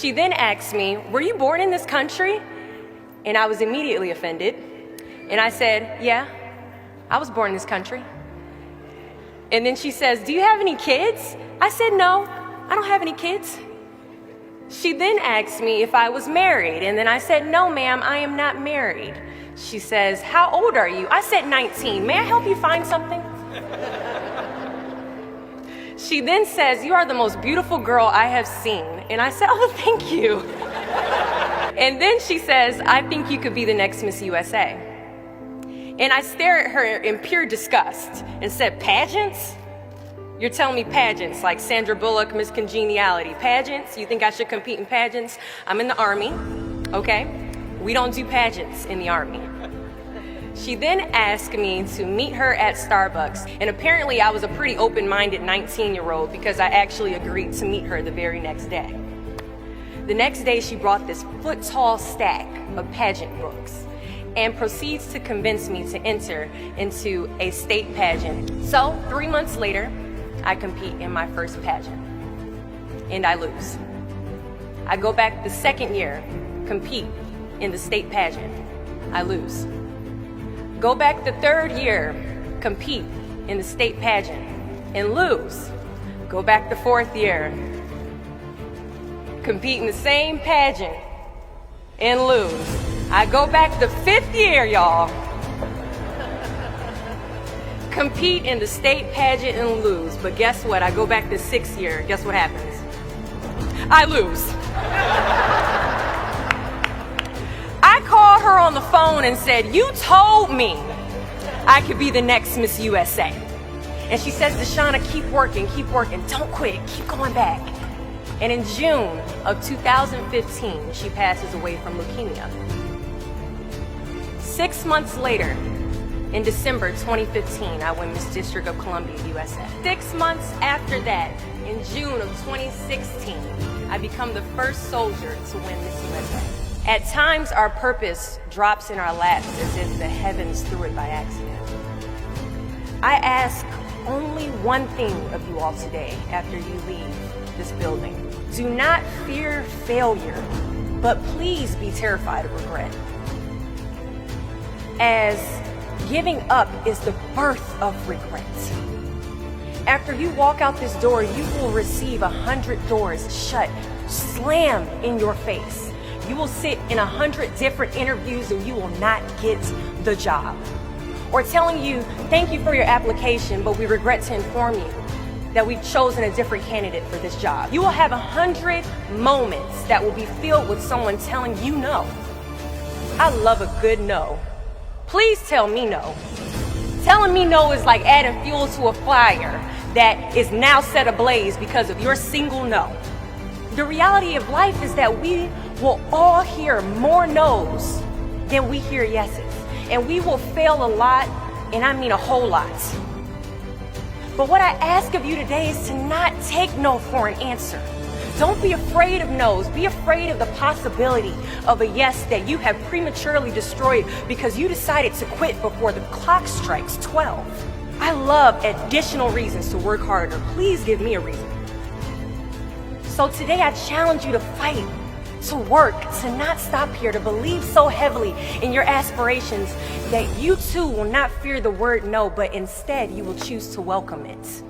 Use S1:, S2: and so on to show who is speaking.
S1: She then asked me, were you born in this country? And I was immediately offended. And I said, yeah, I was born in this country. And then she says, do you have any kids? I said, no, I don't have any kids. She then asked me if I was married. And then I said, no, ma'am, I am not married. She says, how old are you? I said 19. May I help you find something? She then says, you are the most beautiful girl I have seen. And I said, oh, thank you. And then she says, I think you could be the next Miss USA. And I stare at her in pure disgust and said, pageants? You're telling me pageants like Sandra Bullock, Miss Congeniality. Pageants? You think I should compete in pageants? I'm in the Army, okay? We don't do pageants in the Army. She then asked me to meet her at Starbucks. And apparently I was a pretty open-minded 19-year-old because I actually agreed to meet her the very next day. The next day she brought this foot-tall stack of pageant books and proceeds to convince me to enter into a state pageant. So 3 months later, I compete in my first pageant and I lose. I go back the second year, compete in the state pageant, I lose. Go back the third year, compete in the state pageant and lose. Go back the fourth year, compete in the same pageant and lose. I go back the fifth year, y'all, compete in the state pageant and lose. But guess what? I go back the sixth year. Guess what happens? I lose. I called her on the phone and said, you told me I could be the next Miss USA. And she says, Deshauna, keep working, don't quit, keep going back. And in June of 2015, she passes away from leukemia. 6 months later, in December 2015, I win Miss District of Columbia, USA. 6 months after that, in June of 2016, I become the first soldier to win Miss USA. At times, our purpose drops in our laps as if the heavens threw it by accident. I ask only one thing of you all today after you leave this building. Do not fear failure, but please be terrified of regret. As giving up is the birth of regret. After you walk out this door, you will receive 100 doors shut, slammed in your face. You will sit in 100 different interviews and you will not get the job. Or telling you, thank you for your application, but we regret to inform you that we've chosen a different candidate for this job. You will have 100 moments that will be filled with someone telling you no. I love a good no. Please tell me no. Telling me no is like adding fuel to a fire that is now set ablaze because of your single no. The reality of life is that we will all hear more no's than we hear yeses. And we will fail a lot, and I mean a whole lot. But what I ask of you today is to not take no for an answer. Don't be afraid of no's. Be afraid of the possibility of a yes that you have prematurely destroyed because you decided to quit before the clock strikes 12. I love additional reasons to work harder. Please give me a reason. So today I challenge you to fight, to work, to not stop here, to believe so heavily in your aspirations that you too will not fear the word no, but instead you will choose to welcome it.